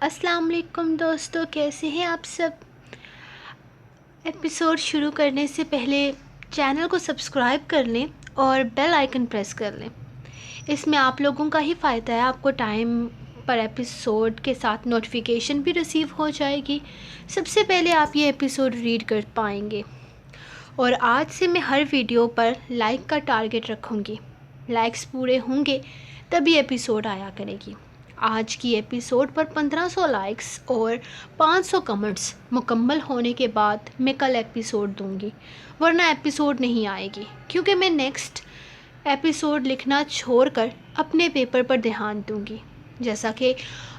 السلام علیکم دوستو، کیسے ہیں آپ سب؟ ایپیسوڈ شروع کرنے سے پہلے چینل کو سبسکرائب کر لیں اور بیل آئیکن پریس کر لیں۔ اس میں آپ لوگوں کا ہی فائدہ ہے، آپ کو ٹائم پر ایپیسوڈ کے ساتھ نوٹیفیکیشن بھی ریسیو ہو جائے گی۔ سب سے پہلے آپ یہ ایپیسوڈ ریڈ کر پائیں گے۔ اور آج سے میں ہر ویڈیو پر لائک کا ٹارگٹ رکھوں گی۔ لائکس پورے ہوں گے تبھی ایپیسوڈ آیا کرے گی۔ آج کی ایپیسوڈ پر 1500 لائکس اور 500 کمنٹس مکمل ہونے کے بعد میں کل ایپیسوڈ دوں گی، ورنہ ایپیسوڈ نہیں آئے گی، کیونکہ میں نیکسٹ ایپیسوڈ لکھنا چھوڑ کر اپنے پیپر پر دھیان دوں گی۔ جیسا کہ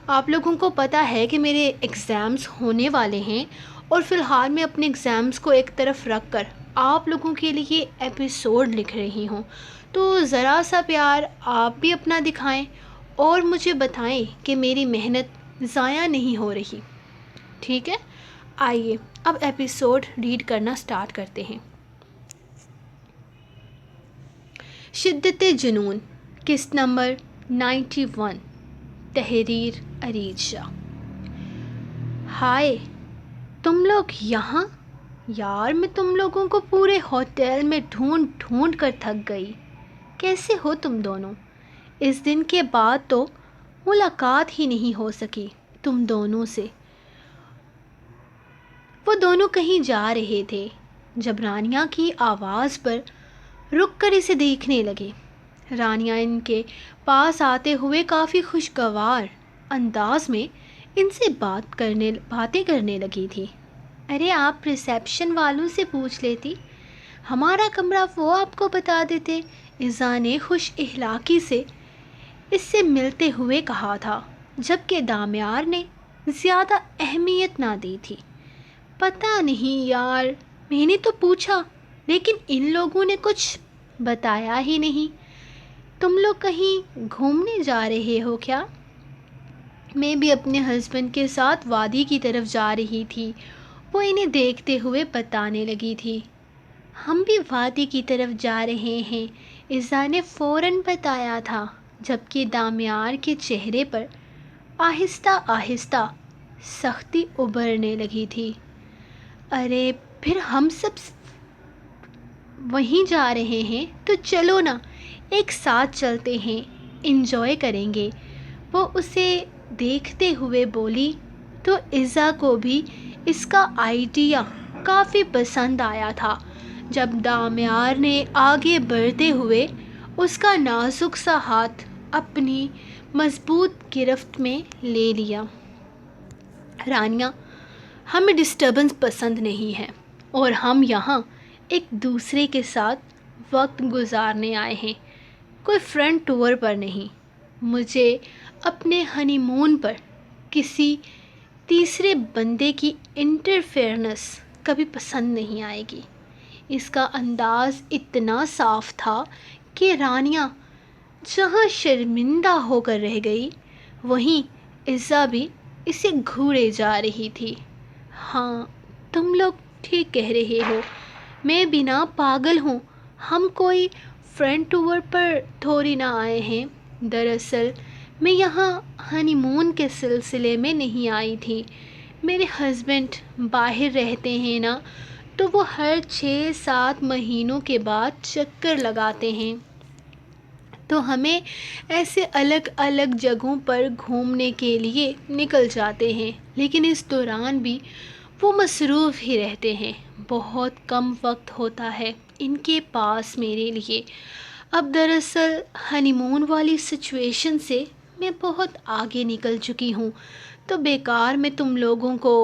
آپ لوگوں کو پتہ ہے کہ میرے ایگزامز ہونے والے ہیں، اور فی الحال میں اپنے ایگزامز کو ایک طرف رکھ کر آپ لوگوں کے لیے ایپیسوڈ لکھ رہی ہوں۔ تو ذرا سا پیار آپ بھی اپنا دکھائیں اور مجھے بتائیں کہ میری محنت ضائع نہیں ہو رہی، ٹھیک ہے؟ آئیے اب ایپیسوڈ ریڈ کرنا سٹارٹ کرتے ہیں۔ شدت جنون، قسط نمبر 91، تحریر ارید شاہ۔ ہائے، تم لوگ یہاں؟ یار میں تم لوگوں کو پورے ہوٹل میں ڈھونڈ ڈھونڈ کر تھک گئی۔ کیسے ہو تم دونوں؟ اس دن کے بعد تو ملاقات ہی نہیں ہو سکی تم دونوں سے۔ وہ دونوں کہیں جا رہے تھے جب رانیہ کی آواز پر رک کر اسے دیکھنے لگے۔ رانیہ ان کے پاس آتے ہوئے کافی خوشگوار انداز میں ان سے باتیں کرنے لگی تھی۔ ارے آپ ریسیپشن والوں سے پوچھ لیتی، ہمارا کمرہ وہ آپ کو بتا دیتے، ایزا نے خوش اخلاقی سے اس سے ملتے ہوئے کہا تھا، جبکہ دامیار نے زیادہ اہمیت نہ دی تھی۔ پتہ نہیں یار، میں نے تو پوچھا لیکن ان لوگوں نے کچھ بتایا ہی نہیں۔ تم لوگ کہیں گھومنے جا رہے ہو کیا؟ میں بھی اپنے ہسبینڈ کے ساتھ وادی کی طرف جا رہی تھی، وہ انہیں دیکھتے ہوئے بتانے لگی تھی۔ ہم بھی وادی کی طرف جا رہے ہیں، ایزا نے فوراً بتایا تھا، جبکہ دامیار کے چہرے پر آہستہ آہستہ سختی ابھرنے لگی تھی۔ ارے پھر ہم سب وہیں جا رہے ہیں تو چلو نا، ایک ساتھ چلتے ہیں، انجوائے کریں گے، وہ اسے دیکھتے ہوئے بولی۔ تو ایزا کو بھی اس کا آئیڈیا کافی پسند آیا تھا جب دامیار نے آگے بڑھتے ہوئے اس کا نازک سا ہاتھ اپنی مضبوط گرفت میں لے لیا۔ رانیہ، ہمیں ڈسٹربنس پسند نہیں ہے اور ہم یہاں ایک دوسرے کے ساتھ وقت گزارنے آئے ہیں، کوئی فرینڈ ٹور پر نہیں۔ مجھے اپنے ہنی مون پر کسی تیسرے بندے کی انٹرفیئرنس کبھی پسند نہیں آئے گی۔ اس کا انداز اتنا صاف تھا کہ رانیہ جہاں شرمندہ ہو کر رہ گئی، وہیں ایزا بھی اسے گھورے جا رہی تھی۔ ہاں، تم لوگ ٹھیک کہہ رہے ہو، میں بھی نا پاگل ہوں، ہم کوئی فرینڈ ٹور پر تھوڑی نہ آئے ہیں۔ دراصل میں یہاں ہنی مون کے سلسلے میں نہیں آئی تھی، میرے ہسبینڈ باہر رہتے ہیں نا، تو وہ ہر 6-7 مہینوں کے بعد چکر لگاتے ہیں، تو ہمیں ایسے الگ الگ جگہوں پر گھومنے کے لیے نکل جاتے ہیں، لیکن اس دوران بھی وہ مصروف ہی رہتے ہیں، بہت کم وقت ہوتا ہے ان کے پاس میرے لیے۔ اب دراصل ہنی مون والی سچویشن سے میں بہت آگے نکل چکی ہوں، تو بیکار میں تم لوگوں کو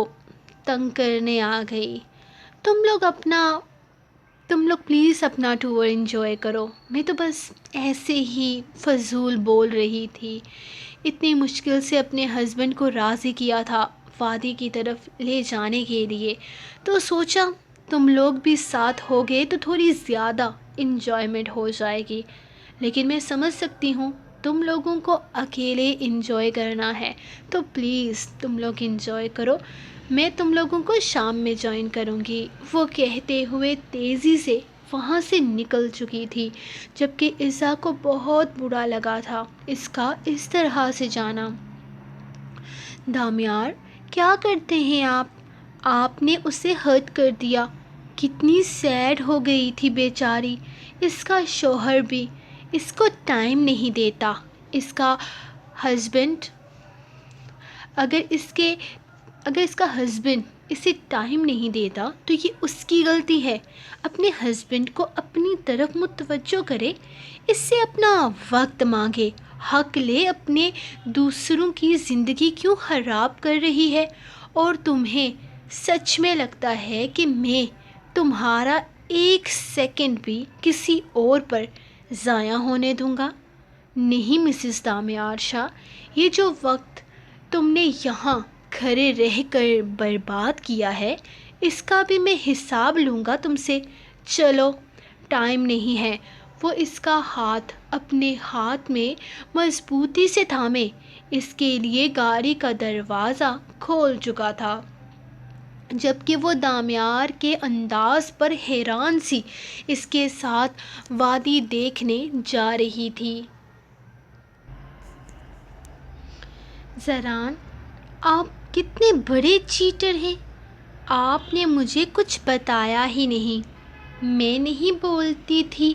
تنگ کرنے آ گئی۔ تم لوگ پلیز اپنا ٹور انجوائے کرو، میں تو بس ایسے ہی فضول بول رہی تھی۔ اتنی مشکل سے اپنے ہسبینڈ کو راضی کیا تھا وادی کی طرف لے جانے کے لیے، تو سوچا تم لوگ بھی ساتھ ہوگے تو تھوڑی زیادہ انجوائمنٹ ہو جائے گی، لیکن میں سمجھ سکتی ہوں تم لوگوں کو اکیلے انجوائے کرنا ہے، تو پلیز تم لوگ انجوائے کرو، میں تم لوگوں کو شام میں جوائن کروں گی۔ وہ کہتے ہوئے تیزی سے وہاں سے نکل چکی تھی، جبکہ ایزا کو بہت برا لگا تھا اس کا اس طرح سے جانا۔ دامیار کیا کرتے ہیں آپ نے اسے ہرٹ کر دیا۔ کتنی سیڈ ہو گئی تھی بیچاری۔ اس کا شوہر بھی اس کو ٹائم نہیں دیتا۔ اس کا ہسبینڈ اگر اس کا ہسبینڈ اسے ٹائم نہیں دیتا تو یہ اس کی غلطی ہے۔ اپنے ہسبینڈ کو اپنی طرف متوجہ کرے، اس سے اپنا وقت مانگے، حق لے۔ اپنے دوسروں کی زندگی کیوں خراب کر رہی ہے؟ اور تمہیں سچ میں لگتا ہے کہ میں تمہارا ایک سیکنڈ بھی کسی اور پر ضائع ہونے دوں گا؟ نہیں مسز دامیار شاہ، یہ جو وقت تم نے یہاں کھڑے رہ کر برباد کیا ہے، اس کا بھی میں حساب لوں گا تم سے۔ چلو، ٹائم نہیں ہے۔ وہ اس کا ہاتھ اپنے ہاتھ میں مضبوطی سے تھامے، اس کے لیے گاڑی کا دروازہ کھول چکا تھا، جبکہ وہ دامیار کے انداز پر حیران سی اس کے ساتھ وادی دیکھنے جا رہی تھی۔ زران، آپ کتنے بڑے چیٹر ہیں! آپ نے مجھے کچھ بتایا ہی نہیں۔ میں نہیں بولتی تھی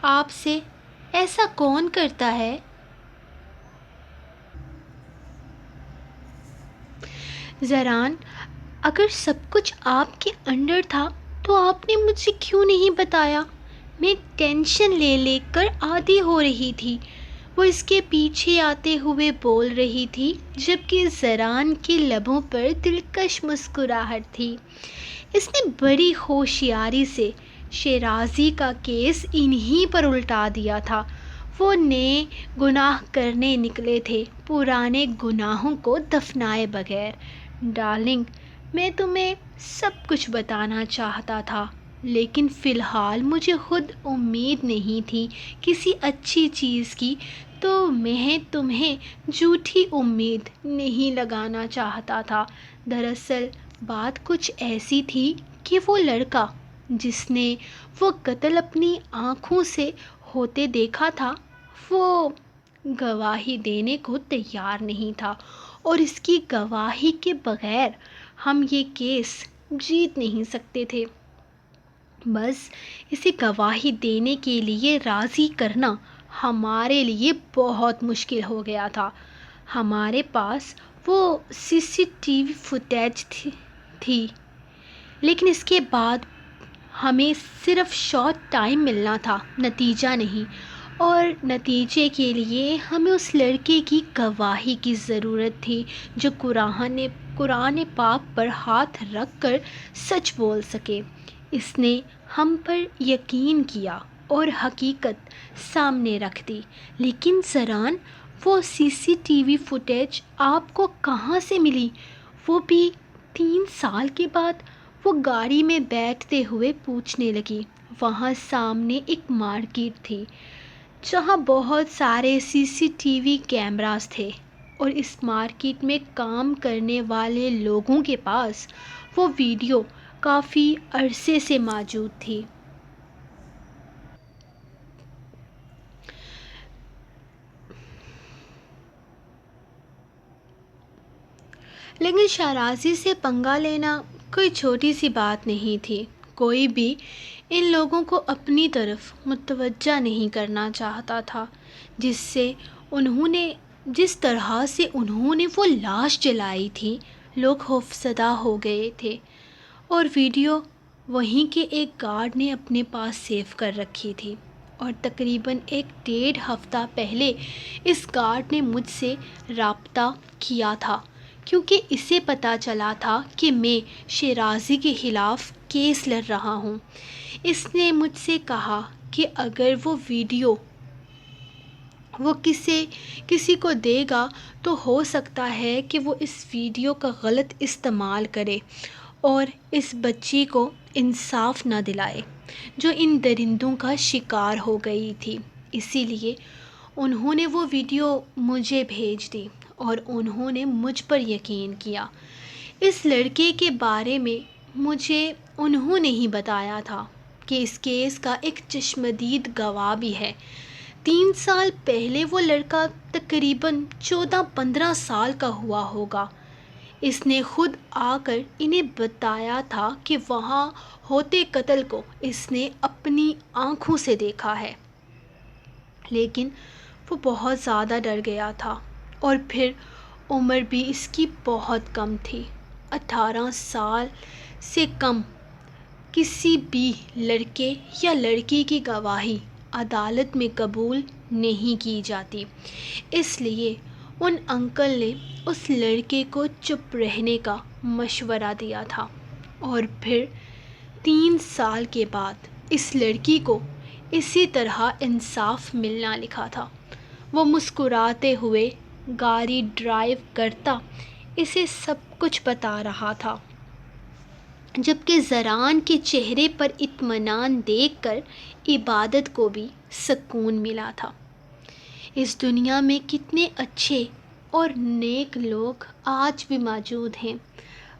آپ سے، ایسا کون کرتا ہے؟ زران، اگر سب کچھ آپ کے انڈر تھا تو آپ نے مجھے کیوں نہیں بتایا؟ میں ٹینشن لے لے کر عادی ہو رہی تھی۔ وہ اس کے پیچھے آتے ہوئے بول رہی تھی، جبکہ زران کے لبوں پر دلکش مسکراہٹ تھی۔ اس نے بڑی ہوشیاری سے شیرازی کا کیس انہی پر الٹا دیا تھا۔ وہ نئے گناہ کرنے نکلے تھے، پرانے گناہوں کو دفنائے بغیر۔ ڈارلنگ، میں تمہیں سب کچھ بتانا چاہتا تھا، لیکن فی الحال مجھے خود امید نہیں تھی کسی اچھی چیز کی، تو میں تمہیں جھوٹی امید نہیں لگانا چاہتا تھا۔ دراصل بات کچھ ایسی تھی کہ وہ لڑکا جس نے وہ قتل اپنی آنکھوں سے ہوتے دیکھا تھا، وہ گواہی دینے کو تیار نہیں تھا، اور اس کی گواہی کے بغیر ہم یہ کیس جیت نہیں سکتے تھے۔ بس اسے گواہی دینے کے لیے راضی کرنا ہمارے لیے بہت مشکل ہو گیا تھا۔ ہمارے پاس وہ سی سی ٹی وی فوٹیج تھی، لیکن اس کے بعد ہمیں صرف شارٹ ٹائم ملنا تھا، نتیجہ نہیں۔ اور نتیجے کے لیے ہمیں اس لڑکے کی گواہی کی ضرورت تھی جو قرآن پاک پر ہاتھ رکھ کر سچ بول سکے۔ اس نے ہم پر یقین کیا اور حقیقت سامنے رکھ دی۔ لیکن زران، وہ سی سی ٹی وی فوٹیج آپ کو کہاں سے ملی؟ وہ بھی 3 سال کے بعد؟ وہ گاڑی میں بیٹھتے ہوئے پوچھنے لگی۔ وہاں سامنے ایک مارکیٹ تھی جہاں بہت سارے سی سی ٹی وی کیمراز تھے، اور اس مارکیٹ میں کام کرنے والے لوگوں کے پاس وہ ویڈیو کافی عرصے سے موجود تھی۔ لیکن شیرازی سے پنگا لینا کوئی چھوٹی سی بات نہیں تھی۔ کوئی بھی ان لوگوں کو اپنی طرف متوجہ نہیں کرنا چاہتا تھا۔ جس طرح سے انہوں نے وہ لاش جلائی تھی، لوگ خوفزدہ ہو گئے تھے، اور ویڈیو وہیں کے ایک گارڈ نے اپنے پاس سیو کر رکھی تھی۔ اور تقریباً 1.5 ہفتہ پہلے اس گارڈ نے مجھ سے رابطہ کیا تھا، کیونکہ اسے پتہ چلا تھا کہ میں شیرازی کے خلاف کیس لڑ رہا ہوں۔ اس نے مجھ سے کہا کہ اگر وہ ویڈیو وہ کسی کو دے گا تو ہو سکتا ہے کہ وہ اس ویڈیو کا غلط استعمال کرے اور اس بچی کو انصاف نہ دلائے جو ان درندوں کا شکار ہو گئی تھی۔ اسی لیے انہوں نے وہ ویڈیو مجھے بھیج دی اور انہوں نے مجھ پر یقین کیا۔ اس لڑکے کے بارے میں مجھے انہوں نے ہی بتایا تھا کہ اس کیس کا ایک چشمدید گواہ بھی ہے۔ 3 سال پہلے وہ لڑکا تقریباً 14-15 سال کا ہوا ہوگا۔ اس نے خود آ کر انہیں بتایا تھا کہ وہاں ہوتے قتل کو اس نے اپنی آنکھوں سے دیکھا ہے، لیکن وہ بہت زیادہ ڈر گیا تھا، اور پھر عمر بھی اس کی بہت کم تھی۔ 18 سال سے کم کسی بھی لڑکے یا لڑکی کی گواہی عدالت میں قبول نہیں کی جاتی، اس لیے ان انکل نے اس لڑکے کو چپ رہنے کا مشورہ دیا تھا، اور پھر 3 سال کے بعد اس لڑکی کو اسی طرح انصاف ملنا لکھا تھا۔ وہ مسکراتے ہوئے گاڑی ڈرائیو کرتا اسے سب کچھ بتا رہا تھا، جبکہ زران کے چہرے پر اطمینان دیکھ کر عبادت کو بھی سکون ملا تھا۔ اس دنیا میں کتنے اچھے اور نیک لوگ آج بھی موجود ہیں۔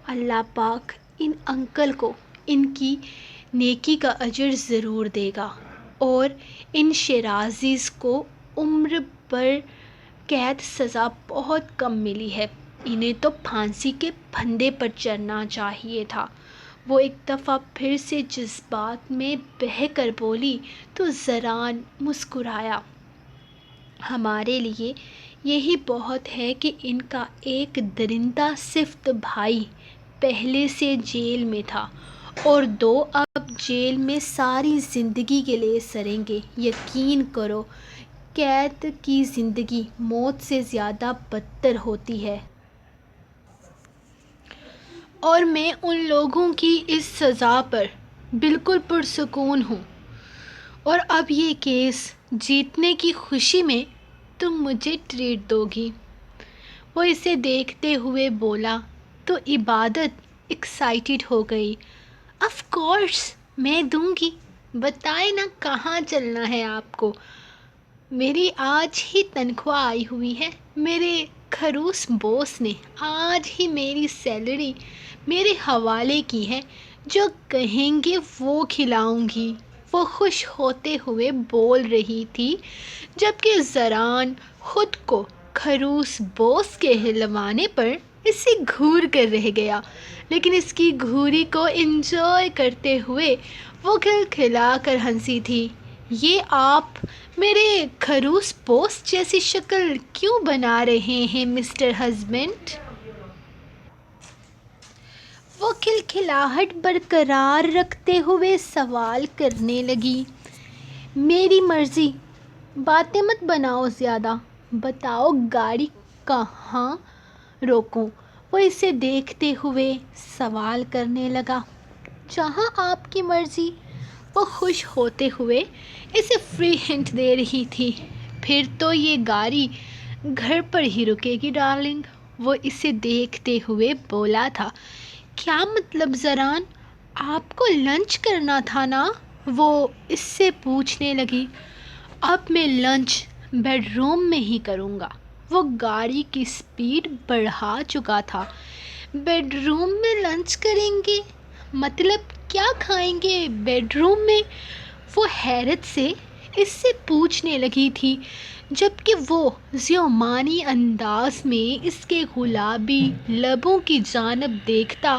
اللہ پاک ان انکل کو ان کی نیکی کا اجر ضرور دے گا، اور ان شیرازیز کو عمر بھر قید سزا بہت کم ملی ہے، انہیں تو پھانسی کے پھندے پر چڑھنا چاہیے تھا۔ وہ ایک دفعہ پھر سے جذبات میں بہہ کر بولی تو زران مسکرایا۔ ہمارے لیے یہی بہت ہے کہ ان کا ایک درندہ صفت بھائی پہلے سے جیل میں تھا، اور 2 اب جیل میں ساری زندگی کے لیے سڑیں گے۔ یقین کرو، قید کی زندگی موت سے زیادہ بدتر ہوتی ہے۔ اور میں ان لوگوں کی اس سزا پر بالکل پرسکون ہوں، اور اب یہ کیس جیتنے کی خوشی میں تم مجھے ٹریٹ دو گی۔ وہ اسے دیکھتے ہوئے بولا تو عبادت ایکسائٹیڈ ہو گئی۔ آف کورس میں دوں گی، بتائیں نا کہاں چلنا ہے آپ کو؟ میری آج ہی تنخواہ آئی ہوئی ہے، میرے خروس بوس نے آج ہی میری سیلری میرے حوالے کی ہے، جو کہیں گے وہ کھلاؤں گی۔ وہ خوش ہوتے ہوئے بول رہی تھی، جبکہ زران خود کو خروس بوس کے ہلوانے پر اسے گھور کر رہ گیا، لیکن اس کی گھوری کو انجوائے کرتے ہوئے وہ کھلکھلا کر ہنسی تھی۔ یہ آپ میرے خروس بوس جیسی شکل کیوں بنا رہے ہیں مسٹر ہسبینڈ؟ وہ کھلکھلاہٹ برقرار رکھتے ہوئے سوال کرنے لگی۔ میری مرضی، باتیں مت بناؤ زیادہ، بتاؤ گاڑی کہاں روکوں؟ وہ اسے دیکھتے ہوئے سوال کرنے لگا۔ جہاں آپ کی مرضی، وہ خوش ہوتے ہوئے اسے فری ہنٹ دے رہی تھی۔ پھر تو یہ گاڑی گھر پر ہی رکے گی ڈارلنگ، وہ اسے دیکھتے ہوئے بولا تھا۔ کیا مطلب زران؟ آپ کو لنچ کرنا تھا نا؟ وہ اس سے پوچھنے لگی۔ اب میں لنچ بیڈ روم میں ہی کروں گا۔ وہ گاڑی کی سپیڈ بڑھا چکا تھا۔ بیڈ روم میں لنچ کریں گے؟ مطلب کیا کھائیں گے بیڈ روم میں؟ وہ حیرت سے اس سے پوچھنے لگی تھی، جبکہ وہ ذیومانی انداز میں اس کے گلابی لبوں کی جانب دیکھتا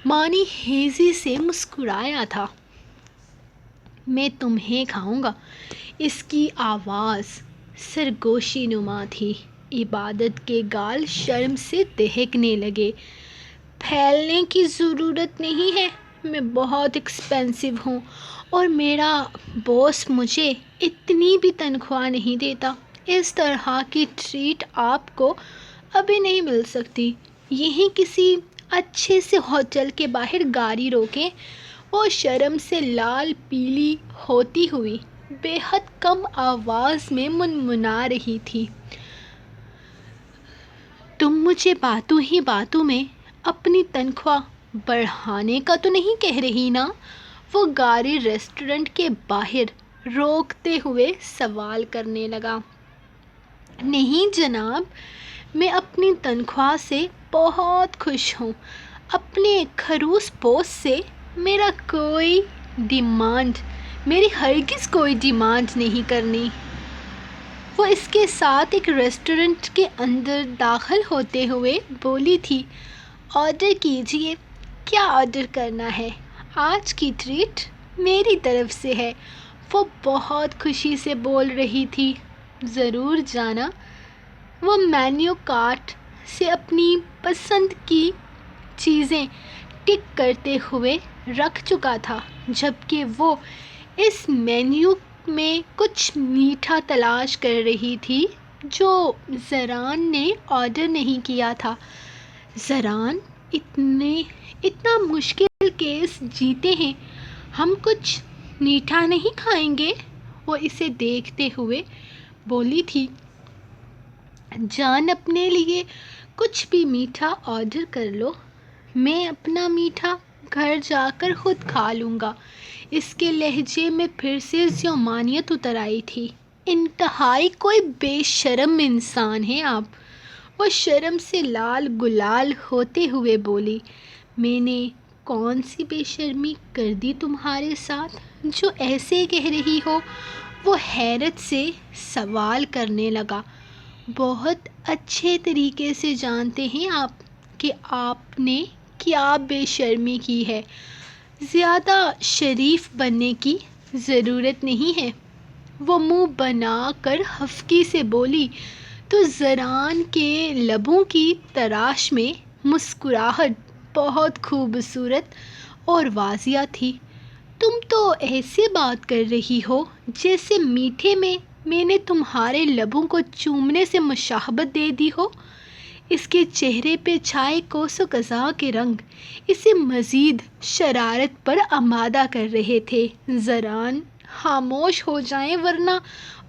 مانی ہیزی سے مسکرایا تھا۔ میں تمہیں کھاؤں گا۔ اس کی آواز سرگوشی نما تھی۔ عبادت کے گال شرم سے دہکنے لگے۔ پھیلنے کی ضرورت نہیں ہے، میں بہت ایکسپینسو ہوں، اور میرا باس مجھے اتنی بھی تنخواہ نہیں دیتا۔ اس طرح کی ٹریٹ آپ کو ابھی نہیں مل سکتی۔ یہیں کسی اچھے سے ہوٹل کے باہر گاڑی روکیں۔ وہ شرم سے لال پیلی ہوتی ہوئی بے حد کم آواز میں منمنا رہی تھی۔ تم مجھے باتوں ہی باتوں میں اپنی تنخواہ بڑھانے کا تو نہیں کہہ رہی نا؟ وہ گاڑی ریسٹورنٹ کے باہر روکتے ہوئے سوال کرنے لگا۔ نہیں جناب، میں اپنی تنخواہ سے بہت خوش ہوں۔ اپنے خروس بوس سے میری ہرگز کوئی ڈیمانڈ نہیں کرنی۔ وہ اس کے ساتھ ایک ریسٹورنٹ کے اندر داخل ہوتے ہوئے بولی تھی، آرڈر کیجئے، کیا آرڈر کرنا ہے؟ آج کی ٹریٹ میری طرف سے ہے۔ وہ بہت خوشی سے بول رہی تھی۔ ضرور جانا۔ وہ مینیو کارٹ سے اپنی پسند کی چیزیں ٹک کرتے ہوئے رکھ چکا تھا، جبکہ وہ اس مینیو میں کچھ میٹھا تلاش کر رہی تھی جو زران نے آرڈر نہیں کیا تھا۔ زران، اتنا مشکل کیس جیتے ہیں، ہم کچھ میٹھا نہیں کھائیں گے؟ وہ اسے دیکھتے ہوئے بولی تھی۔ جان، اپنے لیے کچھ بھی میٹھا آرڈر کر لو، میں اپنا میٹھا گھر جا کر خود کھا لوں گا۔ اس کے لہجے میں پھر سے ذہنیت اتر آئی تھی۔ انتہائی کوئی بے شرم انسان ہیں آپ۔ وہ شرم سے لال گلال ہوتے ہوئے بولی۔ میں نے کون سی بے شرمی کر دی تمہارے ساتھ جو ایسے کہہ رہی ہو؟ وہ حیرت سے سوال کرنے لگا۔ بہت اچھے طریقے سے جانتے ہیں آپ کہ آپ نے کیا بے شرمی کی ہے۔ زیادہ شریف بننے کی ضرورت نہیں ہے۔ وہ منہ بنا کر خفگی سے بولی تو زران کے لبوں کی تراش میں مسکراہٹ بہت خوبصورت اور واضح تھی۔ تم تو ایسے بات کر رہی ہو جیسے میٹھے میں نے تمہارے لبوں کو چومنے سے مشابہت دے دی ہو۔ اس کے چہرے پہ چھائے کوس و قزح کے رنگ اسے مزید شرارت پر آمادہ کر رہے تھے۔ زران، خاموش ہو جائیں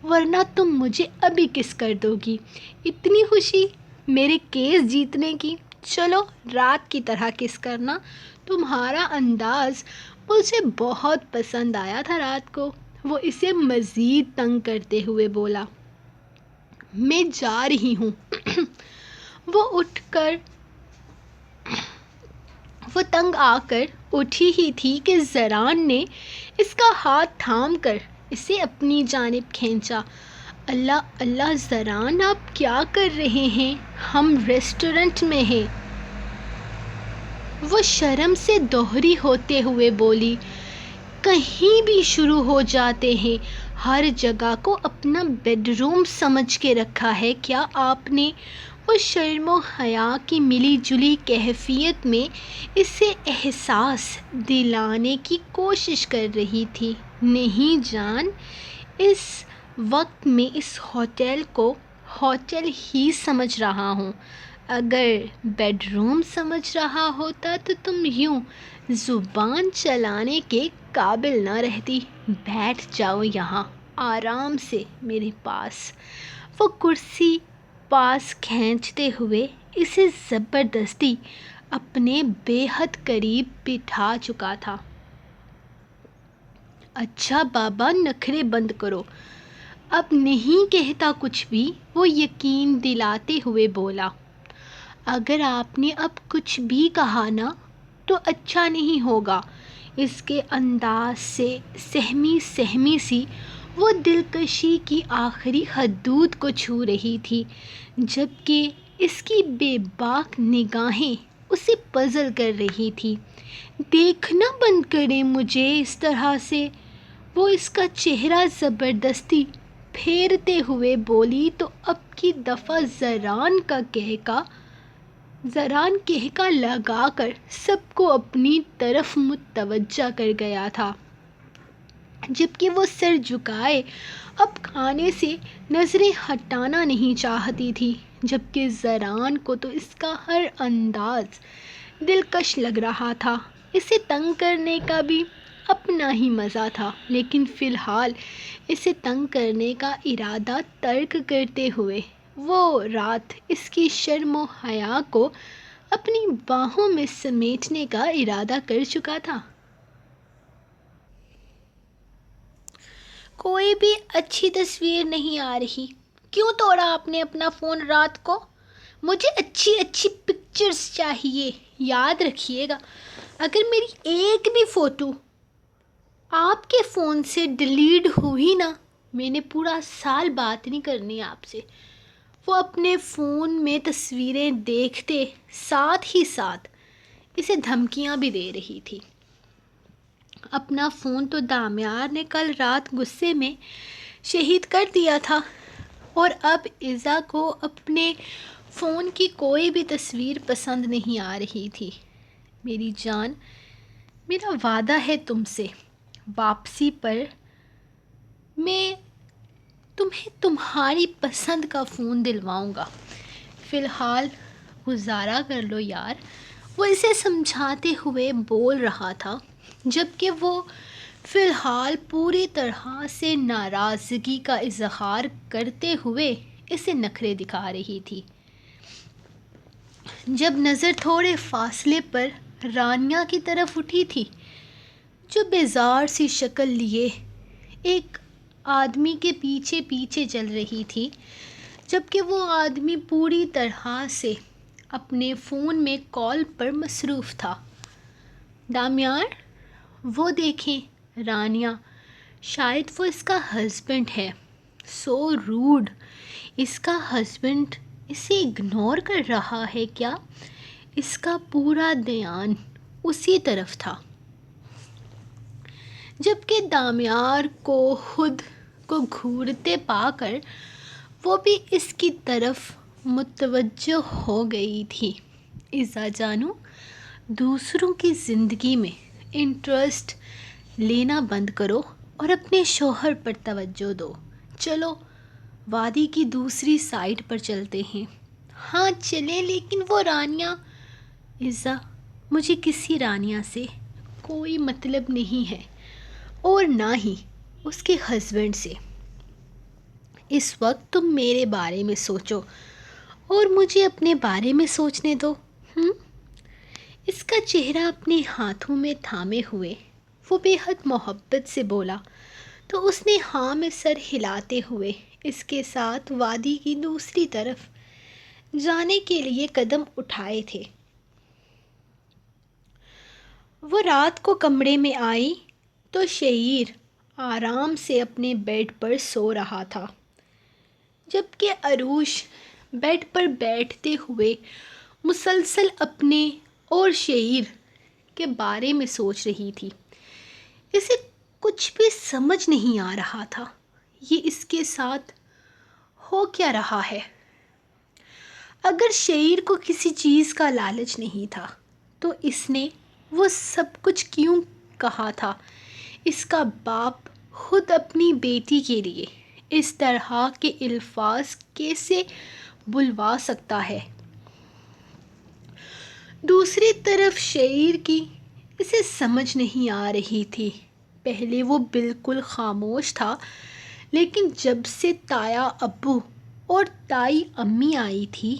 ورنہ تم مجھے ابھی کس کر دو گی۔ اتنی خوشی میرے کیس جیتنے کی؟ چلو رات کی طرح کس کرنا۔ تمہارا انداز مجھے بہت پسند آیا تھا رات کو۔ وہ اسے مزید تنگ کرتے ہوئے بولا۔ میں جا رہی ہوں۔ وہ تنگ آ کر اٹھی ہی تھی کہ زران نے اس کا ہاتھ تھام کر اسے اپنی جانب کھینچا۔ اللہ اللہ زران، آپ کیا کر رہے ہیں؟ ہم ریسٹورنٹ میں ہیں۔ وہ شرم سے دوہری ہوتے ہوئے بولی۔ کہیں بھی شروع ہو جاتے ہیں، ہر جگہ کو اپنا بیڈ روم سمجھ کے رکھا ہے کیا آپ نے؟ وہ شرم و حیا کی ملی جلی کیفیت میں اسے احساس دلانے کی کوشش کر رہی تھی۔ نہیں جان، اس وقت میں اس ہوٹل کو ہوٹل ہی سمجھ رہا ہوں۔ اگر بیڈ روم سمجھ رہا ہوتا تو تم یوں زبان چلانے کے قابل نہ رہتی۔ بیٹھ جاؤ یہاں آرام سے میرے پاس۔ وہ کرسی پاس کھینچتے ہوئے اسے زبردستی اپنے بے حد قریب بٹھا چکا تھا۔ اچھا بابا، نخرے بند کرو، اب نہیں کہتا کچھ بھی، وہ یقین دلاتے ہوئے بولا۔ اگر آپ نے اب کچھ بھی کہا نا تو اچھا نہیں ہوگا۔ اس کے انداز سے سہمی سی وہ دلکشی کی آخری حدود کو چھو رہی تھی، جبکہ اس کی بے باک نگاہیں اسے پزل کر رہی تھی۔ دیکھنا بند کریں مجھے اس طرح سے، وہ اس کا چہرہ زبردستی پھیرتے ہوئے بولی تو اب کی دفعہ زران کہکا لگا کر سب کو اپنی طرف متوجہ کر گیا تھا، جبکہ وہ سر جھکائے اب کھانے سے نظریں ہٹانا نہیں چاہتی تھی، جبکہ زران کو تو اس کا ہر انداز دلکش لگ رہا تھا۔ اسے تنگ کرنے کا بھی اپنا ہی مزہ تھا، لیکن فی الحال اسے تنگ کرنے کا ارادہ ترک کرتے ہوئے وہ رات اس کی شرم و حیا کو اپنی باہوں میں سمیٹنے کا ارادہ کر چکا تھا۔ کوئی بھی اچھی تصویر نہیں آ رہی۔ کیوں توڑا آپ نے اپنا فون رات کو؟ مجھے اچھی پکچرز چاہیے۔ یاد رکھیے گا، اگر میری ایک بھی فوٹو آپ کے فون سے ڈیلیٹ ہوئی نا میں نے پورا سال بات نہیں کرنی آپ سے۔ وہ اپنے فون میں تصویریں دیکھتے ساتھ ہی ساتھ اسے دھمکیاں بھی دے رہی تھی۔ اپنا فون تو دامیار نے کل رات غصے میں شہید کر دیا تھا، اور اب ایزا کو اپنے فون کی کوئی بھی تصویر پسند نہیں آ رہی تھی۔ میری جان، میرا وعدہ ہے تم سے، واپسی پر میں تمہیں تمہاری پسند کا فون دلواؤں گا۔ فی الحال گزارا کر لو یار، وہ اسے سمجھاتے ہوئے بول رہا تھا، جبکہ وہ فی الحال پوری طرح سے ناراضگی کا اظہار کرتے ہوئے اسے نخرے دکھا رہی تھی۔ جب نظر تھوڑے فاصلے پر رانیہ کی طرف اٹھی تھی، جو بیزار سی شکل لیے ایک آدمی کے پیچھے پیچھے چل رہی تھی، جبکہ وہ آدمی پوری طرح سے اپنے فون میں کال پر مصروف تھا۔ دامیار، وہ دیکھیں رانیہ، شاید وہ اس کا ہسبینڈ ہے۔ سو روڈ، اس کا ہسبینڈ اسے اگنور کر رہا ہے کیا؟ اس کا پورا دھیان اسی طرف تھا، جبکہ دامیار کو خود کو گھورتے پا کر وہ بھی اس کی طرف متوجہ ہو گئی تھی۔ ایزا جانو، دوسروں کی زندگی میں انٹرسٹ لینا بند کرو اور اپنے شوہر پر توجہ دو۔ چلو وادی کی دوسری سائٹ پر چلتے ہیں۔ ہاں چلیں، لیکن وہ رانیہ۔ ایزا، مجھے کسی رانیہ سے کوئی مطلب نہیں ہے، اور نہ ہی اس کے ہسبینڈ سے۔ اس وقت تم میرے بارے میں سوچو اور مجھے اپنے بارے میں سوچنے دو۔ اس کا چہرہ اپنے ہاتھوں میں تھامے ہوئے وہ بے حد محبت سے بولا تو اس نے ہاں میں سر ہلاتے ہوئے اس کے ساتھ وادی کی دوسری طرف جانے کے لیے قدم اٹھائے تھے۔ وہ رات کو کمرے میں آئی تو شعیر آرام سے اپنے بیڈ پر سو رہا تھا، جبکہ عروش بیڈ پر بیٹھتے ہوئے مسلسل اپنے اور شعیر کے بارے میں سوچ رہی تھی۔ اسے کچھ بھی سمجھ نہیں آ رہا تھا، یہ اس کے ساتھ ہو کیا رہا ہے؟ اگر شعیر کو کسی چیز کا لالچ نہیں تھا تو اس نے وہ سب کچھ کیوں کہا تھا؟ اس کا باپ خود اپنی بیٹی کے لیے اس طرح کے الفاظ کیسے بلوا سکتا ہے؟ دوسری طرف شعیر کی اسے سمجھ نہیں آ رہی تھی۔ پہلے وہ بالکل خاموش تھا، لیکن جب سے تایا ابو اور تائی امی آئی تھی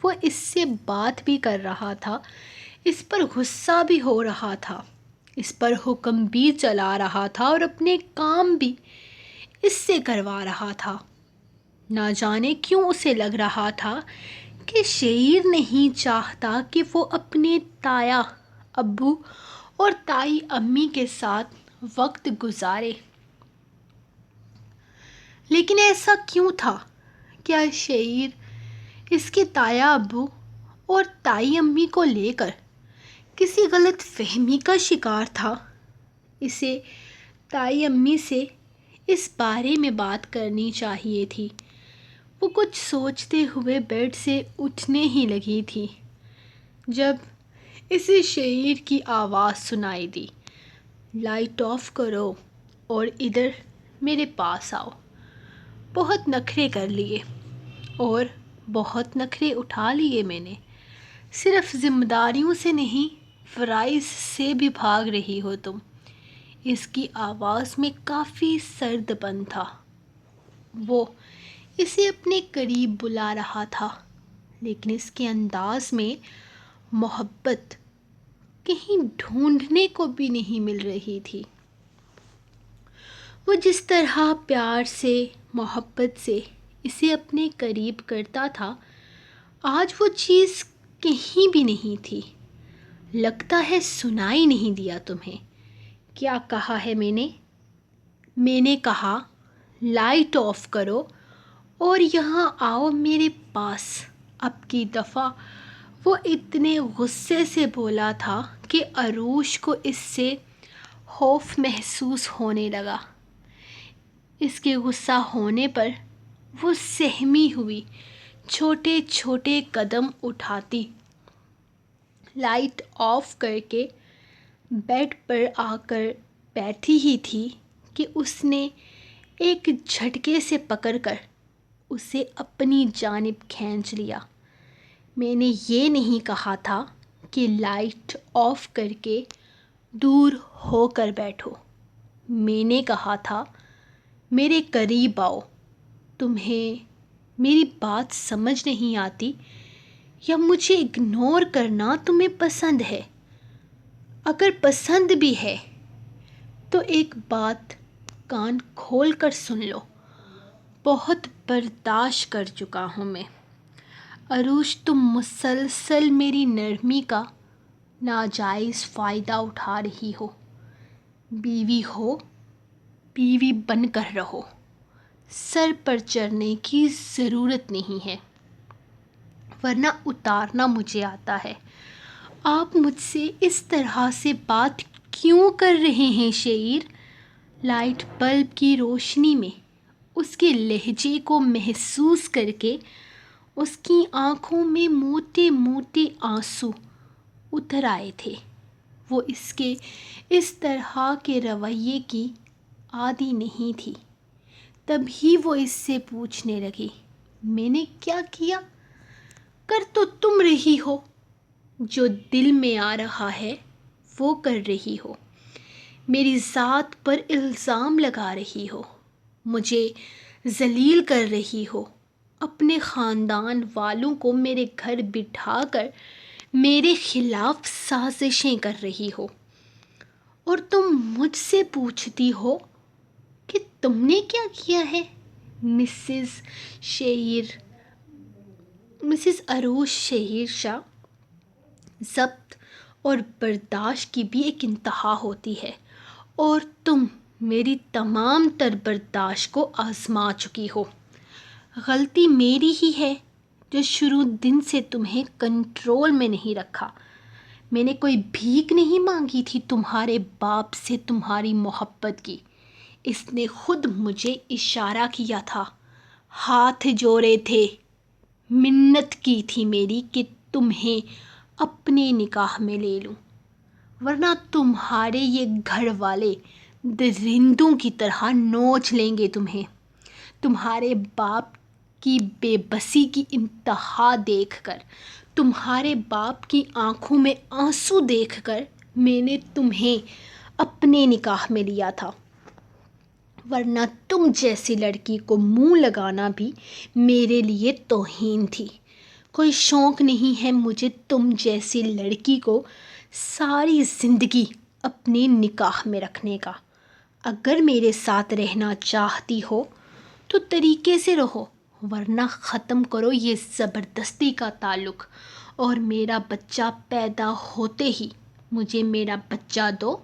وہ اس سے بات بھی کر رہا تھا، اس پر غصہ بھی ہو رہا تھا، اس پر حکم بھی چلا رہا تھا اور اپنے کام بھی اس سے کروا رہا تھا۔ نہ جانے کیوں اسے لگ رہا تھا کہ شعیر نہیں چاہتا کہ وہ اپنے تایا ابو اور تائی امی کے ساتھ وقت گزارے۔ لیکن ایسا کیوں تھا؟ کیا شعیر اس کے تایا ابو اور تائی امی کو لے کر کسی غلط فہمی کا شکار تھا؟ اسے تائی امی سے اس بارے میں بات کرنی چاہیے تھی۔ وہ کچھ سوچتے ہوئے بیڈ سے اٹھنے ہی لگی تھی جب اسے شعیر کی آواز سنائی دی، لائٹ آف کرو اور ادھر میرے پاس آؤ۔ بہت نخرے کر لیے اور بہت نخرے اٹھا لیے میں نے، صرف ذمہ داریوں سے نہیں فرائض سے بھی بھاگ رہی ہو تم۔ اس کی آواز میں کافی سرد پن تھا۔ وہ اسے اپنے قریب بلا رہا تھا، لیکن اس کے انداز میں محبت کہیں ڈھونڈنے کو بھی نہیں مل رہی تھی۔ وہ جس طرح پیار سے، محبت سے اسے اپنے قریب کرتا تھا، آج وہ چیز کہیں بھی نہیں تھی۔ لگتا ہے سنائی نہیں دیا تمہیں۔ کیا کہا ہے میں نے؟ میں نے کہا لائٹ آف کرو اور یہاں آؤ میرے پاس۔ اب کی دفعہ وہ اتنے غصے سے بولا تھا کہ عروش کو اس سے خوف محسوس ہونے لگا۔ اس کے غصہ ہونے پر وہ سہمی ہوئی چھوٹے چھوٹے قدم اٹھاتی لائٹ آف کر کے بیڈ پر آ کر بیٹھی ہی تھی کہ اس نے ایک جھٹکے سے پکڑ کر اسے اپنی جانب کھینچ لیا۔ میں نے یہ نہیں کہا تھا کہ لائٹ آف کر کے دور ہو کر بیٹھو، میں نے کہا تھا میرے قریب آؤ۔ تمہیں میری بات سمجھ نہیں آتی یا مجھے اگنور کرنا تمہیں پسند ہے؟ اگر پسند بھی ہے تو ایک بات کان کھول کر سن لو، بہت برداشت کر چکا ہوں میں۔ عروش، تم مسلسل میری نرمی کا ناجائز فائدہ اٹھا رہی ہو۔ بیوی ہو، بیوی بن کر رہو، سر پر چڑھنے کی ضرورت نہیں ہے، ورنہ اتارنا مجھے آتا ہے۔ آپ مجھ سے اس طرح سے بات کیوں کر رہے ہیں شعیر؟ لائٹ بلب کی روشنی میں اس کے لہجے کو محسوس کر کے اس کی آنکھوں میں موٹے موٹے آنسو اتر آئے تھے۔ وہ اس کے اس طرح کے رویے کی عادی نہیں تھی۔ تبھی وہ اس سے پوچھنے لگی، میں نے کیا کیا؟ کر تو تم رہی ہو، جو دل میں آ رہا ہے وہ کر رہی ہو، میری ذات پر الزام لگا رہی ہو، مجھے ذلیل کر رہی ہو، اپنے خاندان والوں کو میرے گھر بٹھا کر میرے خلاف سازشیں کر رہی ہو، اور تم مجھ سے پوچھتی ہو کہ تم نے کیا کیا ہے؟ مسز عروش شہیر شاہ، ضبط اور برداشت کی بھی ایک انتہا ہوتی ہے، اور تم میری تمام تر برداشت کو آزما چکی ہو۔ غلطی میری ہی ہے جو شروع دن سے تمہیں کنٹرول میں نہیں رکھا۔ میں نے کوئی بھیک نہیں مانگی تھی تمہارے باپ سے تمہاری محبت کی، اس نے خود مجھے اشارہ کیا تھا، ہاتھ جوڑے تھے، منت کی تھی میری کہ تمہیں اپنے نکاح میں لے لوں، ورنہ تمہارے یہ گھر والے درندوں کی طرح نوچ لیں گے تمہیں۔ تمہارے باپ کی بے بسی کی انتہا دیکھ کر، تمہارے باپ کی آنکھوں میں آنسو دیکھ کر میں نے تمہیں اپنے نکاح میں لیا تھا، ورنہ تم جیسی لڑکی کو منہ لگانا بھی میرے لیے توہین تھی۔ کوئی شوق نہیں ہے مجھے تم جیسی لڑکی کو ساری زندگی اپنے نکاح میں رکھنے کا۔ اگر میرے ساتھ رہنا چاہتی ہو تو طریقے سے رہو، ورنہ ختم کرو یہ زبردستی کا تعلق، اور میرا بچہ پیدا ہوتے ہی مجھے میرا بچہ دو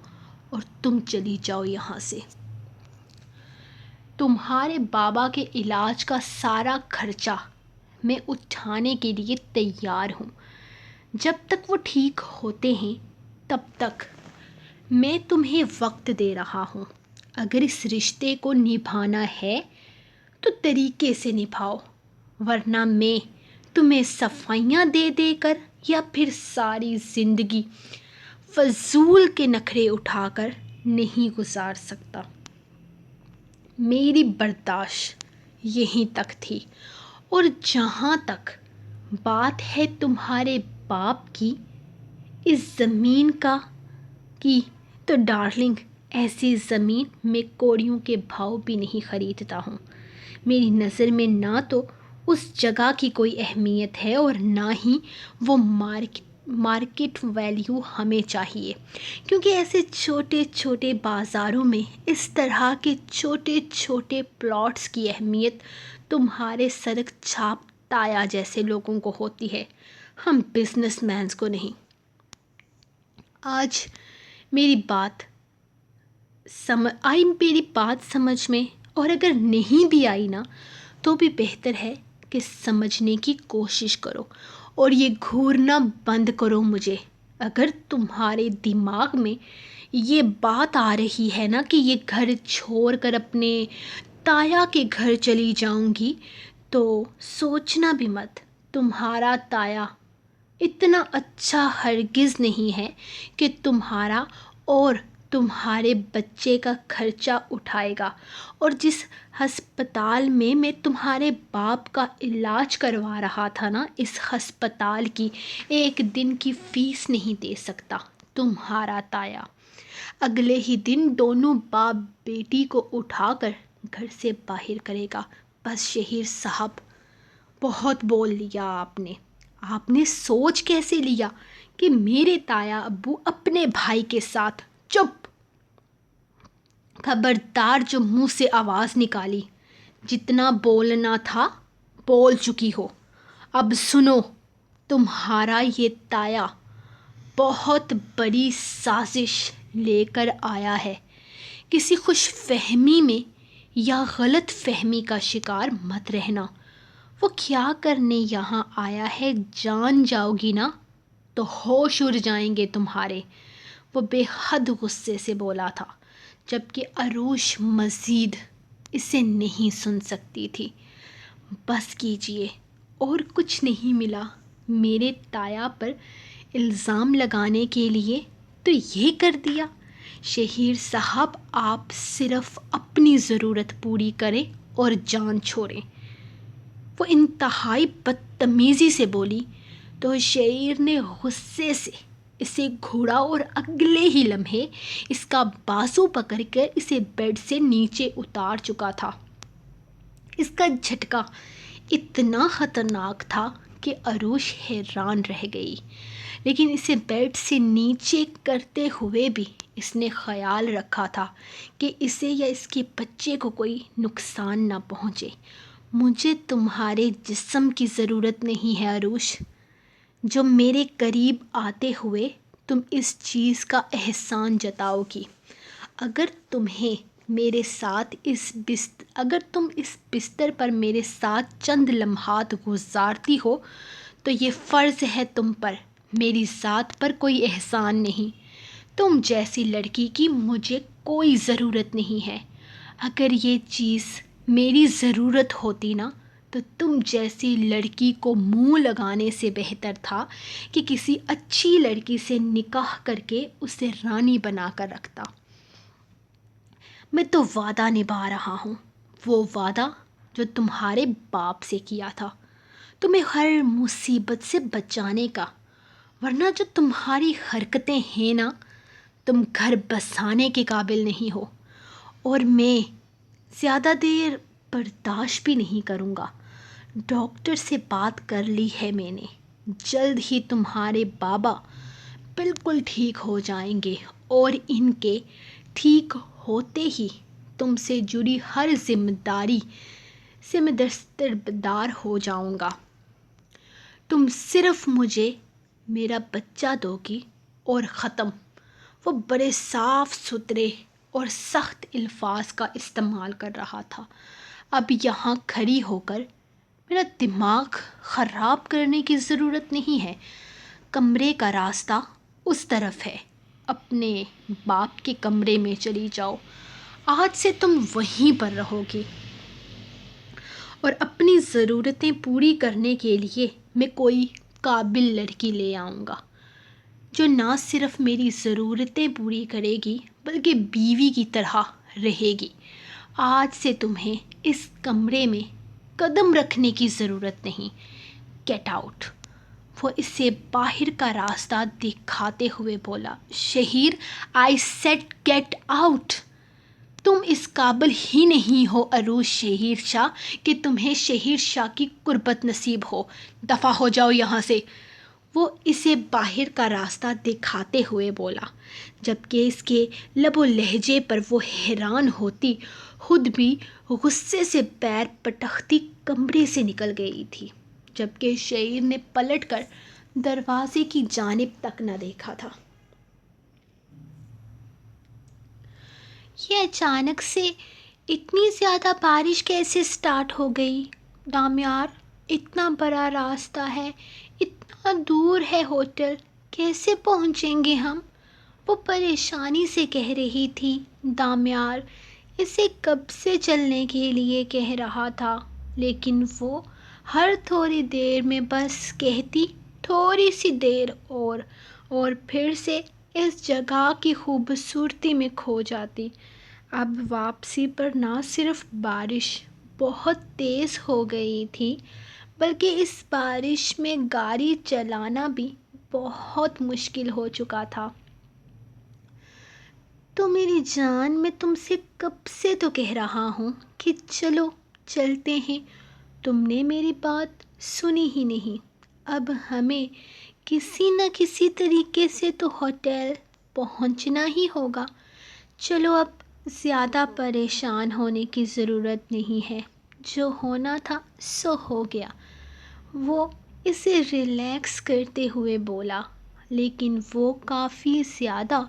اور تم چلی جاؤ یہاں سے۔ تمہارے بابا کے علاج کا سارا خرچہ میں اٹھانے کے لیے تیار ہوں، جب تک وہ ٹھیک ہوتے ہیں تب تک میں تمہیں وقت دے رہا ہوں۔ اگر اس رشتے کو نبھانا ہے تو طریقے سے نبھاؤ، ورنہ میں تمہیں صفائیاں دے دے کر یا پھر ساری زندگی فضول کے نخرے اٹھا کر نہیں گزار سکتا۔ میری برداشت یہیں تک تھی، اور جہاں تک بات ہے تمہارے باپ کی اس زمین کی تو ڈارلنگ، ایسی زمین میں کوڑیوں کے بھاؤ بھی نہیں خریدتا ہوں۔ میری نظر میں نہ تو اس جگہ کی کوئی اہمیت ہے اور نہ ہی وہ مارکیٹ ویلیو ہمیں چاہیے، کیونکہ ایسے چھوٹے چھوٹے بازاروں میں اس طرح کے چھوٹے چھوٹے پلاٹس کی اہمیت تمہارے سڑک چھاپ تایا جیسے لوگوں کو ہوتی ہے، ہم بزنس مینز کو نہیں۔ آج میری بات سمجھ میں اور اگر نہیں بھی آئی نا تو بھی بہتر ہے کہ سمجھنے کی کوشش کرو اور یہ گھورنا بند کرو مجھے۔ اگر تمہارے دماغ میں یہ بات آ رہی ہے نا کہ یہ گھر چھوڑ کر اپنے تایا کے گھر چلی جاؤں گی تو سوچنا بھی مت، تمہارا تایا اتنا اچھا ہرگز نہیں ہے کہ تمہارا اور تمہارے بچے کا خرچہ اٹھائے گا، اور جس ہسپتال میں تمہارے باپ کا علاج کروا رہا تھا نا، اس ہسپتال کی ایک دن کی فیس نہیں دے سکتا تمہارا تایا۔ اگلے ہی دن دونوں باپ بیٹی کو اٹھا کر گھر سے باہر کرے گا۔ بس شہیر صاحب، بہت بول لیا آپ نے سوچ کیسے لیا کہ میرے تایا ابو اپنے بھائی کے ساتھ؟ چپ! خبردار جو منہ سے آواز نکالی، جتنا بولنا تھا بول چکی ہو۔ اب سنو، تمہارا یہ تایا بہت بڑی سازش لے کر آیا ہے۔ کسی خوش فہمی میں یا غلط فہمی کا شکار مت رہنا۔ وہ کیا کرنے یہاں آیا ہے جان جاؤ گی نا تو ہوش اڑ جائیں گے تمہارے۔ وہ بے حد غصے سے بولا تھا، جبکہ عروش مزید اسے نہیں سن سکتی تھی۔ بس کیجئے، اور کچھ نہیں ملا میرے تایا پر الزام لگانے کے لیے تو یہ کر دیا۔ شہیر صاحب، آپ صرف اپنی ضرورت پوری کریں اور جان چھوڑیں۔ وہ انتہائی بدتمیزی سے بولی تو شہیر نے غصے سے اسے گھوڑا اور اگلے ہی لمحے اس کا بازو پکڑ کر اسے بیڈ سے نیچے اتار چکا تھا۔ اس کا جھٹکا اتنا خطرناک تھا کہ عروش حیران رہ گئی، لیکن اسے بیڈ سے نیچے کرتے ہوئے بھی اس نے خیال رکھا تھا کہ اسے یا اس کے بچے کو کوئی نقصان نہ پہنچے۔ مجھے تمہارے جسم کی ضرورت نہیں ہے عروش، جو میرے قریب آتے ہوئے تم اس چیز کا احسان جتاؤ گی۔ اگر تم اس بستر پر میرے ساتھ چند لمحات گزارتی ہو تو یہ فرض ہے تم پر، میری ذات پر کوئی احسان نہیں۔ تم جیسی لڑکی کی مجھے کوئی ضرورت نہیں ہے۔ اگر یہ چیز میری ضرورت ہوتی نا تو تم جیسی لڑکی کو منہ لگانے سے بہتر تھا کہ کسی اچھی لڑکی سے نکاح کر کے اسے رانی بنا کر رکھتا۔ میں تو وعدہ نبھا رہا ہوں، وہ وعدہ جو تمہارے باپ سے کیا تھا، تمہیں ہر مصیبت سے بچانے کا۔ ورنہ جو تمہاری حرکتیں ہیں نا، تم گھر بسانے کے قابل نہیں ہو، اور میں زیادہ دیر برداشت بھی نہیں کروں گا۔ ڈاکٹر سے بات کر لی ہے میں نے، جلد ہی تمہارے بابا بالکل ٹھیک ہو جائیں گے، اور ان کے ٹھیک ہوتے ہی تم سے جڑی ہر ذمہ داری سے میں دستبردار ہو جاؤں گا۔ تم صرف مجھے میرا بچہ دو گی اور ختم۔ وہ بڑے صاف ستھرے اور سخت الفاظ کا استعمال کر رہا تھا۔ اب یہاں کھڑی ہو کر میرا دماغ خراب کرنے کی ضرورت نہیں ہے۔ کمرے کا راستہ اس طرف ہے، اپنے باپ کے کمرے میں چلی جاؤ۔ آج سے تم وہیں پر رہو گی، اور اپنی ضرورتیں پوری کرنے کے لیے میں کوئی قابل لڑکی لے آؤں گا، جو نہ صرف میری ضرورتیں پوری کرے گی بلکہ بیوی کی طرح رہے گی۔ آج سے تمہیں اس کمرے میں قدم رکھنے کی ضرورت نہیں۔ Get out! وہ اسے باہر کا راستہ دکھاتے ہوئے بولا۔ Shaheer, I said get out! تم اس قابل ہی نہیں ہو عروش شہیر شاہ کہ تمہیں شہیر شاہ کی قربت نصیب ہو۔ دفع ہو جاؤ یہاں سے! وہ اسے باہر کا راستہ دکھاتے ہوئے بولا، جبکہ اس کے لب و لہجے پر وہ حیران ہوتی خود بھی غصے سے پیر پٹکتی کمرے سے نکل گئی تھی، جبکہ شہیر نے پلٹ کر دروازے کی جانب تک نہ دیکھا تھا۔ یہ اچانک سے اتنی زیادہ بارش کیسے سٹارٹ ہو گئی؟ دامیار، اتنا بڑا راستہ ہے، اتنا دور ہے ہوٹل، کیسے پہنچیں گے ہم؟ وہ پریشانی سے کہہ رہی تھی۔ دامیار اسے کب سے چلنے کے لیے کہہ رہا تھا، لیکن وہ ہر تھوڑی دیر میں بس کہتی تھوڑی سی دیر اور پھر سے اس جگہ کی خوبصورتی میں کھو جاتی۔ اب واپسی پر نہ صرف بارش بہت تیز ہو گئی تھی، بلکہ اس بارش میں گاڑی چلانا بھی بہت مشکل ہو چکا تھا۔ تو میری جان، میں تم سے کب سے تو کہہ رہا ہوں کہ چلو چلتے ہیں، تم نے میری بات سنی ہی نہیں۔ اب ہمیں کسی نہ کسی طریقے سے تو ہوٹل پہنچنا ہی ہوگا۔ چلو، اب زیادہ پریشان ہونے کی ضرورت نہیں ہے، جو ہونا تھا سو ہو گیا۔ وہ اسے ریلیکس کرتے ہوئے بولا، لیکن وہ کافی زیادہ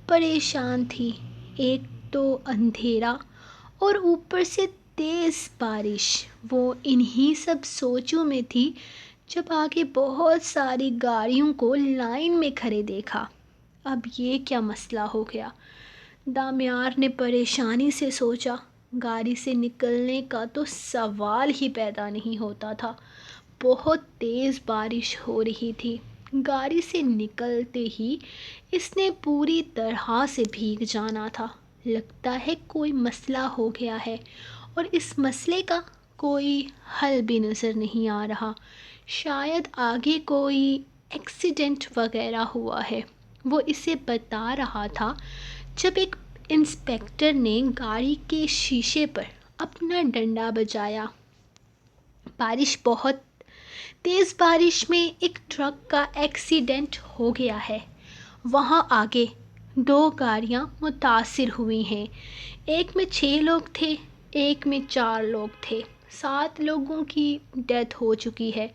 پریشان تھی۔ ایک تو اندھیرا اور اوپر سے تیز بارش۔ وہ انہی سب سوچوں میں تھی جب آگے بہت ساری گاڑیوں کو لائن میں کھڑے دیکھا۔ اب یہ کیا مسئلہ ہو گیا؟ دامیار نے پریشانی سے سوچا۔ گاڑی سے نکلنے کا تو سوال ہی پیدا نہیں ہوتا تھا، بہت تیز بارش ہو رہی تھی۔ گاڑی سے نکلتے ہی اس نے پوری طرح سے بھیگ جانا تھا۔ لگتا ہے کوئی مسئلہ ہو گیا ہے اور اس مسئلے کا کوئی حل بھی نظر نہیں آ رہا۔ شاید آگے کوئی ایکسیڈنٹ وغیرہ ہوا ہے۔ وہ اسے بتا رہا تھا جب ایک انسپیکٹر نے گاڑی کے شیشے پر اپنا ڈنڈا بجایا۔ بہت تیز بارش میں ایک ٹرک کا ایکسیڈنٹ ہو گیا ہے۔ وہاں آگے 2 گاڑیاں متاثر ہوئی ہیں۔ ایک میں 6 لوگ تھے، ایک میں 4 لوگ تھے۔ 7 لوگوں کی ڈیتھ ہو چکی ہے۔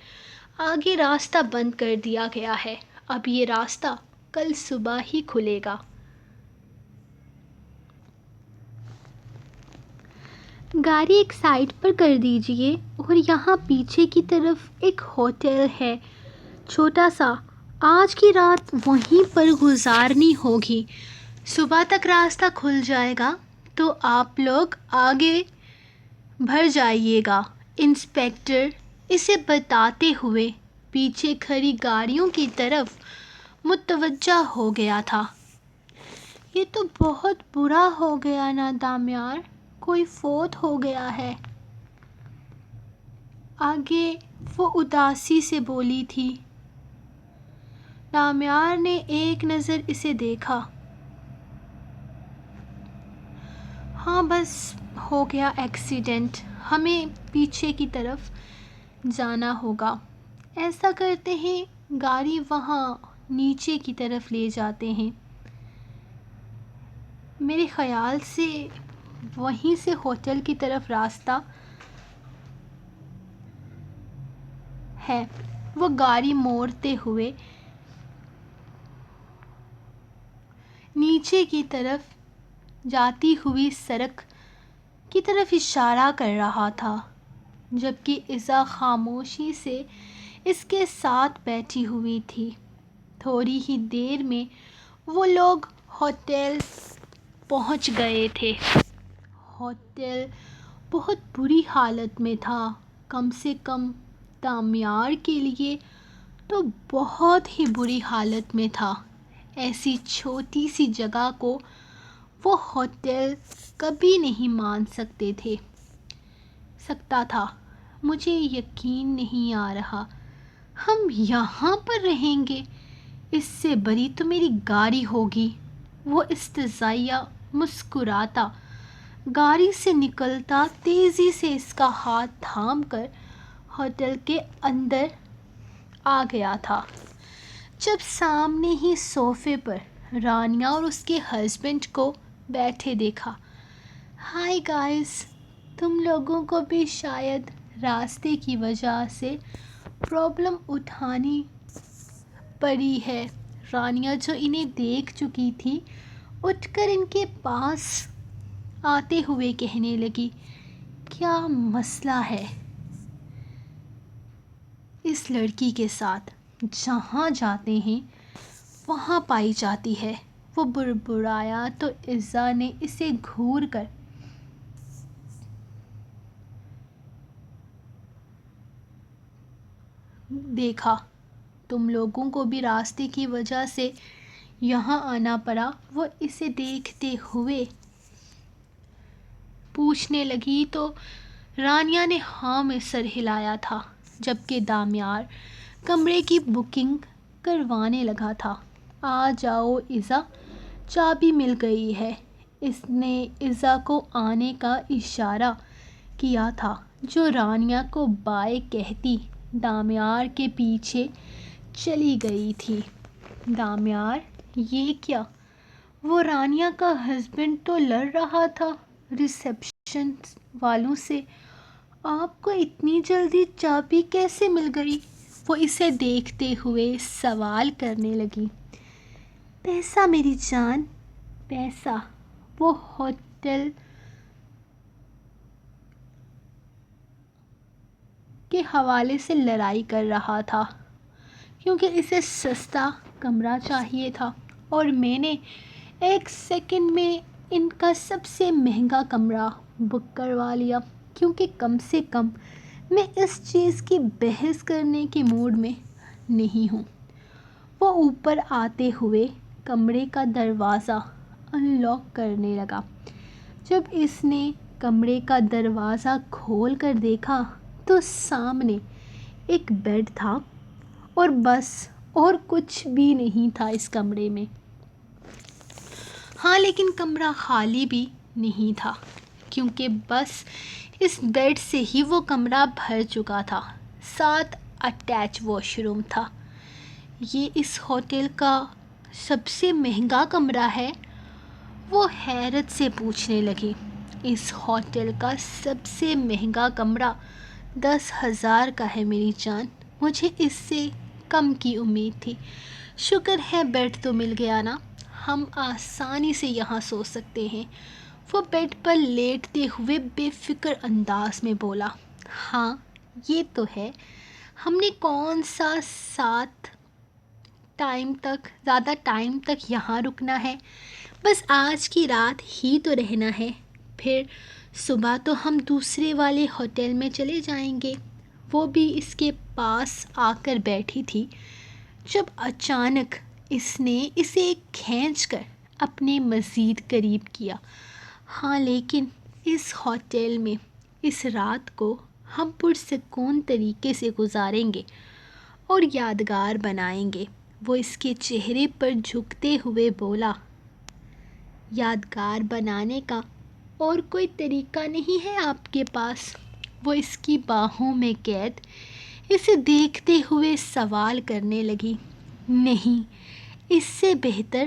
آگے راستہ بند کر دیا گیا ہے۔ اب یہ راستہ کل صبح ہی کھلے گا۔ گاڑی ایک سائڈ پر کر دیجئے، اور یہاں پیچھے کی طرف ایک ہوٹل ہے، چھوٹا سا۔ آج کی رات وہیں پر گزارنی ہوگی۔ صبح تک راستہ کھل جائے گا تو آپ لوگ آگے بڑھ جائیے گا۔ انسپیکٹر اسے بتاتے ہوئے پیچھے کھڑی گاڑیوں کی طرف متوجہ ہو گیا تھا۔ یہ تو بہت برا ہو گیا نا دامیار، کوئی فوت ہو گیا ہے۔ آگے وہ اداسی سے بولی تھی۔ دامیار نے ایک نظر اسے دیکھا۔ ہاں، بس ہو گیا ایکسیڈنٹ، ہمیں پیچھے کی طرف جانا ہوگا۔ ایسا کرتے ہیں، گاڑی وہاں نیچے کی طرف لے جاتے ہیں۔ میرے خیال سے وہیں سے ہوٹل کی طرف راستہ ہے۔ وہ گاڑی موڑتے ہوئے نیچے کی طرف جاتی ہوئی سڑک کی طرف اشارہ کر رہا تھا، جبکہ ایزا خاموشی سے اس کے ساتھ بیٹھی ہوئی تھی۔ تھوڑی ہی دیر میں وہ لوگ ہوٹل پہنچ گئے تھے۔ ہوٹل بہت بری حالت میں تھا، کم سے کم دامیار کے لیے تو بہت ہی بری حالت میں تھا۔ ایسی چھوٹی سی جگہ کو وہ ہوٹل کبھی نہیں مان سکتا تھا۔ مجھے یقین نہیں آ رہا ہم یہاں پر رہیں گے، اس سے بڑی تو میری گاڑی ہوگی۔ وہ استہزائیہ مسکراتا گاڑی سے نکلتا، تیزی سے اس کا ہاتھ تھام کر ہوٹل کے اندر آ گیا تھا۔ جب سامنے ہی صوفے پر رانیہ اور اس کے ہسبینڈ کو بیٹھے دیکھا۔ ہائی گائز، تم لوگوں کو بھی شاید راستے کی وجہ سے پرابلم اٹھانی پڑی ہے۔ رانیہ جو انہیں دیکھ چکی تھی، اٹھ کر ان کے پاس آتے ہوئے کہنے لگی، کیا مسئلہ ہے اس لڑکی کے ساتھ؟ جہاں جاتے ہیں وہاں پائی جاتی ہے۔ وہ بڑبڑایا تو عزا نے اسے گھور کر دیکھا۔ تم لوگوں کو بھی راستے کی وجہ سے یہاں آنا پڑا؟ وہ اسے دیکھتے ہوئے پوچھنے لگی تو رانیہ نے ہاں میں سر ہلایا تھا، جبکہ دامیار کمرے کی بکنگ کروانے لگا تھا۔ آ جاؤ عزا، چابی مل گئی ہے۔ اس نے عزا کو آنے کا اشارہ کیا تھا، جو رانیہ کو بائے کہتی دامیار کے پیچھے چلی گئی تھی۔ دامیار، یہ کیا؟ وہ رانیہ کا ہسبینڈ تو لڑ رہا تھا ریسیپشن والوں سے۔ آپ کو اتنی جلدی چابی کیسے مل گئی؟ وہ اسے دیکھتے ہوئے سوال کرنے لگی۔ پیسہ میری جان، پیسہ۔ وہ ہوٹل کے حوالے سے لڑائی کر رہا تھا، کیونکہ اسے سستا کمرہ چاہیے تھا، اور میں نے 1 سیکنڈ میں ان کا سب سے مہنگا کمرہ بک کروا لیا، کیونکہ کم سے کم میں اس چیز کی بحث کرنے کے موڈ میں نہیں ہوں۔ وہ اوپر آتے ہوئے کمرے کا دروازہ ان لاک کرنے لگا۔ جب اس نے کمرے کا دروازہ کھول کر دیکھا تو سامنے ایک بیڈ تھا، اور بس، اور کچھ بھی نہیں تھا اس کمرے میں۔ ہاں، لیکن کمرہ خالی بھی نہیں تھا، کیونکہ بس اس بیڈ سے ہی وہ کمرہ بھر چکا تھا۔ 7 اٹیچ واش روم تھا۔ یہ اس ہوٹل کا سب سے مہنگا کمرہ ہے؟ وہ حیرت سے پوچھنے لگی۔ اس ہوٹل کا سب سے مہنگا کمرہ 10,000 کا ہے میری جان۔ مجھے اس سے کم کی امید تھی۔ شکر ہے بیڈ تو مل گیا نا، ہم آسانی سے یہاں سو سکتے ہیں۔ وہ بیڈ پر لیٹتے ہوئے بے فکر انداز میں بولا۔ ہاں، یہ تو ہے۔ ہم نے کون سا زیادہ ٹائم تک یہاں رکنا ہے؟ بس آج کی رات ہی تو رہنا ہے، پھر صبح تو ہم دوسرے والے ہوٹل میں چلے جائیں گے۔ وہ بھی اس کے پاس آ کر بیٹھی تھی، جب اچانک اس نے اسے کھینچ کر اپنے مزید قریب کیا۔ ہاں، لیکن اس ہوٹل میں اس رات کو ہم پرسکون طریقے سے گزاریں گے اور یادگار بنائیں گے۔ وہ اس کے چہرے پر جھکتے ہوئے بولا۔ یادگار بنانے کا اور کوئی طریقہ نہیں ہے آپ کے پاس؟ وہ اس کی باہوں میں قید اسے دیکھتے ہوئے سوال کرنے لگی۔ نہیں، اس سے بہتر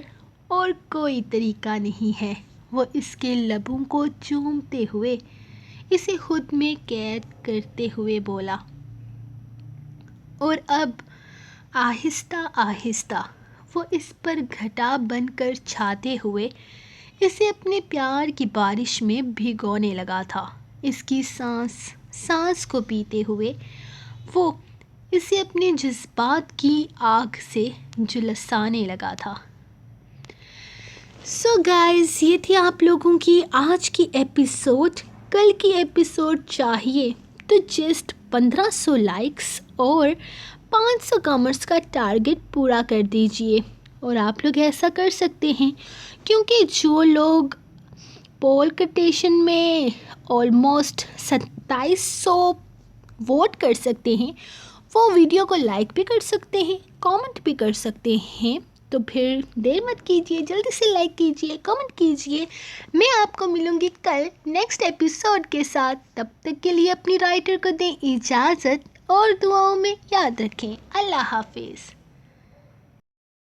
اور کوئی طریقہ نہیں ہے۔ وہ اس کے لبوں کو چومتے ہوئے اسے خود میں قید کرتے ہوئے بولا۔ اور اب آہستہ آہستہ وہ اس پر گھٹا بن کر چھاتے ہوئے اسے اپنے پیار کی بارش میں بھگونے لگا تھا۔ اس کی سانس کو پیتے ہوئے وہ اسے اپنے جذبات کی آگ سے جھلسانے لگا تھا۔ سو گائز، یہ تھی آپ لوگوں کی آج کی ایپیسوڈ۔ کل کی ایپیسوڈ چاہیے تو جسٹ 1500 لائکس اور 500 کامنٹس کا ٹارگٹ پورا کر دیجئے، اور آپ لوگ ایسا کر سکتے ہیں کیونکہ جو لوگ پول کٹیشن میں آلموسٹ 2700 ووٹ کر سکتے ہیں، وہ ویڈیو کو لائک بھی کر سکتے ہیں، کامنٹ بھی کر سکتے ہیں۔ تو پھر دیر مت کیجیے، جلدی سے لائک کیجیے، کامنٹ کیجیے۔ میں آپ کو ملوں گی کل نیکسٹ ایپیسوڈ کے ساتھ۔ تب تک کے لیے اپنی رائٹر کو دیں اجازت، اور دعاؤں میں یاد رکھیں۔ اللہ حافظ۔